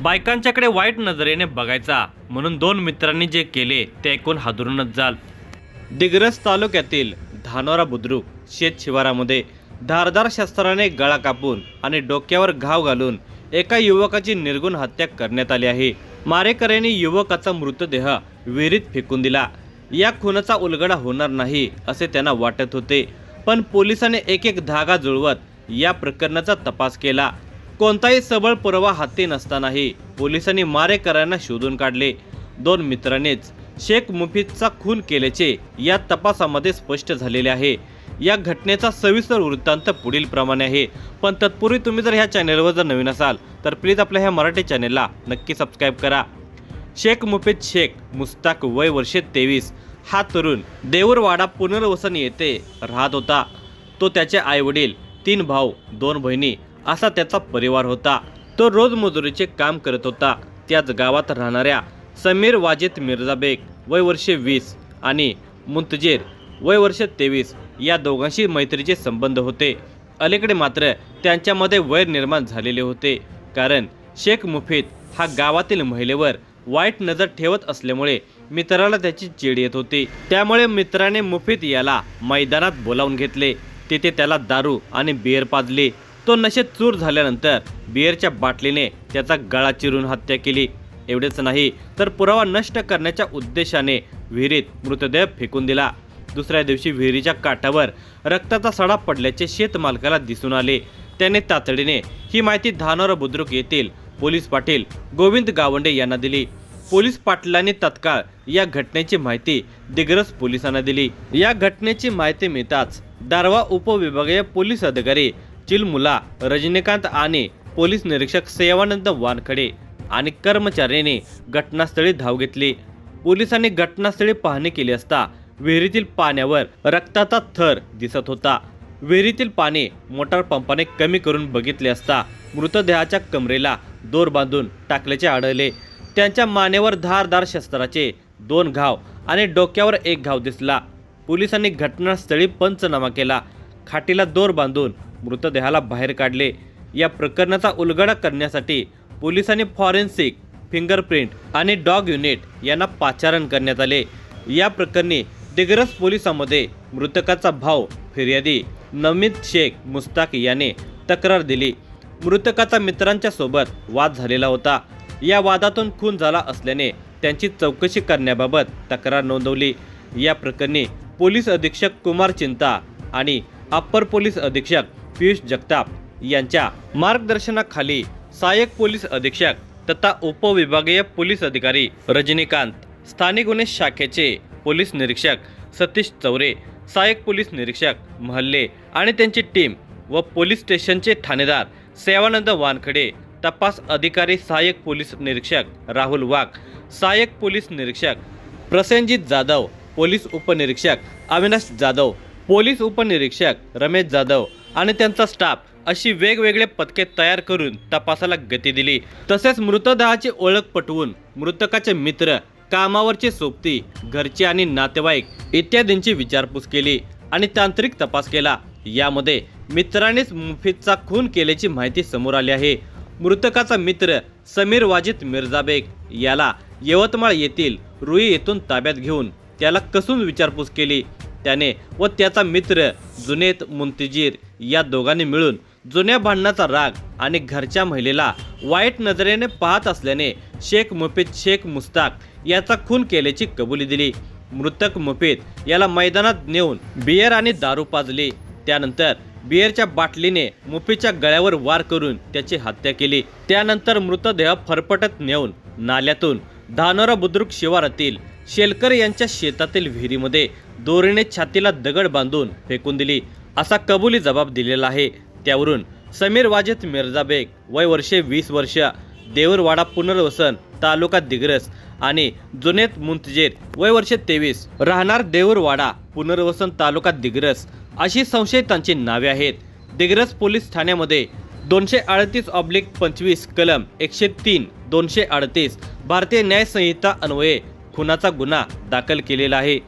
बायकांच्याकडे वाईट नजरेने बघायचा म्हणून दोन मित्रांनी जे केले ते ऐकून हादरूनच जाल। दिग्रस तालुक्यातील धानोरा बुद्रुक शेत शिवारामध्ये धारदार शस्त्राने गळा कापून आणि डोक्यावर घाव घालून एका युवकाची निर्गुण हत्या करण्यात आली आहे। मारेकऱ्यांनी युवकाचा मृतदेह विहिरीत फेकून दिला। या खुनाचा उलगडा होणार नाही असे त्यांना वाटत होते, पण पोलिसांनी एक एक धागा जुळवत या प्रकरणाचा तपास केला। कोणताही सबळ पुरावा हाती नसतानाही पोलिसांनी मारेकऱ्यांना शोधून काढले। दोन मित्रांनीच शेख मुफीदचा खून केल्याचे या तपासामध्ये स्पष्ट झालेले आहे। या घटनेचा सविस्तर वृत्तांत पुढील प्रमाणे आहे, पण तत्पूर्वी तुम्ही जर ह्या चॅनलवर जर नवीन असाल तर प्लीज आपल्या ह्या मराठी चॅनलला नक्की सबस्क्राईब करा। शेख मुफीद शेख मुस्ताक वय वर्षे 23 हा तरुण देऊरवाडा पुनर्वसन येथे राहत होता। तो त्याचे आईवडील, 3 भाऊ 2 बहिणी असा त्याचा परिवार होता। तो रोजमजुरीचे काम करत होता। त्याच गावात राहणाऱ्या समीर वाजिद मिर्झाबेग वय वर्षे 20 आणि मुंतजीर वय वर्षे 23 या दोघांशी मैत्रीचे संबंध होते। अलीकडे मात्र त्यांच्यामध्ये वैर निर्माण झालेले होते, कारण शेख मुफीद हा गावातील महिलेवर वाईट नजर ठेवत असल्यामुळे मित्राला त्याची चीड येत होती। त्यामुळे मित्राने मुफीद याला मैदानात बोलावून घेतले। तिथे त्याला दारू आणि बियर पाजली। तो नशेत चूर झाल्यानंतर बियरच्या बाटलीने त्याचा गळा चिरून हत्या केली। एवढेच नाही तर पुरावा नष्ट करण्याच्या उद्देशाने विहिरीत मृतदेह फेकून दिला। दुसऱ्या दिवशी विहिरीच्या काठावर रक्ताचा सडा पडल्याचे शेतमालकाला दिसून आले। त्याने तातडीने ही माहिती धानोरा बुद्रुक येथील पोलीस पाटील गोविंद गावंडे यांना दिली। पोलीस पाटलांनी तत्काळ या घटनेची माहिती दिग्रस पोलिसांना दिली। या घटनेची माहिती मिळताच दारवा उपविभागीय पोलीस अधिकारी चिलमुला रजनीकांत आणि पोलीस निरीक्षक सेवानंद वानखडे आणि कर्मचाऱ्यांनी घटनास्थळी धाव घेतली। पोलिसांनी घटनास्थळी पाहणी केली असता विहिरीतील पाण्यावर रक्ताचा थर दिसत होता। विहिरीतील पाणी मोटार पंपाने कमी करून बघितले असता मृतदेहाच्या कमरेला दोर बांधून टाकल्याचे आढळले। त्यांच्या मानेवर धारदार शस्त्राचे 2 घाव आणि डोक्यावर 1 घाव दिसला। पोलिसांनी घटनास्थळी पंचनामा केला। खाटीला दोर बांधून मृतदेहाला बाहेर काढले। या प्रकरणाचा उलगडा करण्यासाठी पोलिसांनी फॉरेन्सिक, फिंगरप्रिंट आणि डॉग युनिट यांना पाचारण करण्यात आले। या प्रकरणी दिग्रस पोलिसांमध्ये मृतकाचा भाऊ फिर्यादी नमीद शेख मुस्ताक याने तक्रार दिली। मृतकाचा मित्रांच्या सोबत वाद झालेला होता। या वादातून खून झाला असल्याने त्यांची चौकशी करण्याबाबत तक्रार नोंदवली। या प्रकरणी पोलीस अधीक्षक कुमार चिंता आणि अप्पर पोलीस अधीक्षक पियुष जगताप यांच्या मार्गदर्शनाखाली सहाय्यक पोलीस अधीक्षक तथा उपविभागीय पोलीस अधिकारी रजनीकांत, स्थानिक गुन्हे शाखेचे पोलीस निरीक्षक सतीश चौरे, सहाय्यक पोलीस निरीक्षक महल्ले आणि त्यांची टीम व पोलीस स्टेशनचे ठाणेदार सेवानंद वानखडे, तपास अधिकारी सहाय्यक पोलीस निरीक्षक राहुल वाघ, सहाय्यक पोलीस निरीक्षक प्रसेनजीत जाधव, पोलीस उपनिरीक्षक अविनाश जाधव, पोलीस उपनिरीक्षक रमेश जाधव आणि त्यांचा स्टाफ अशी वेगवेगळे पथके तयार करून तपासाला गती दिली। तसेच मृतदेहाची ओळख पटवून मृतकाचे मित्र, कामावरचे सोबती, घरचे आणि नातेवाईक इत्यादींची विचारपूस केली आणि तांत्रिक तपास केला। यामध्ये मित्रानेच मुफीदचा खून केल्याची माहिती समोर आली आहे। मृतकाचा मित्र समीर वाजिद मिर्झाबेग याला यवतमाळ येथील रुई येथून ताब्यात घेऊन त्याला कसून विचारपूस केली। त्याने व त्याचा मित्र जुनेद मुंतजीर या दोघांनी मिळून जुन्या भांडणाचा राग आणि घरच्या महिलेला वाईट नजरेने पाहत असल्याने शेख मुफीद शेख मुस्ताक याचा खून केल्याची कबुली दिली। मृतक मुफीद याला मैदानात नेऊन बियर आणि दारू पाजली। त्यानंतर बियरच्या बाटलीने मुफीदच्या गळ्यावर वार करून त्याची हत्या केली। त्यानंतर मृतदेह फरफटत नेऊन नाल्यातून धानोरा बुद्रुक शिवारातील शेलकर यांच्या शेतातील विहिरीमध्ये दोरीने छातीला दगड बांधून फेकून दिली असा कबुली जबाब दिलेला आहे। त्यावरून समीर वाजिद मिर्झाबेग वय वर्षे 20 देऊरवाडा पुनर्वसन तालुका दिग्रस आणि जुनेद मुंतजीर वय वर्षे 23 राहणार देऊरवाडा पुनर्वसन तालुका दिग्रस अशी संशयितांची नावे आहेत। दिग्रस पोलीस ठाण्यामध्ये 238/25 कलम 103, 238 भारतीय न्याय संहिता अन्वये खुनाचा गुन्हा दाखल केलेला आहे।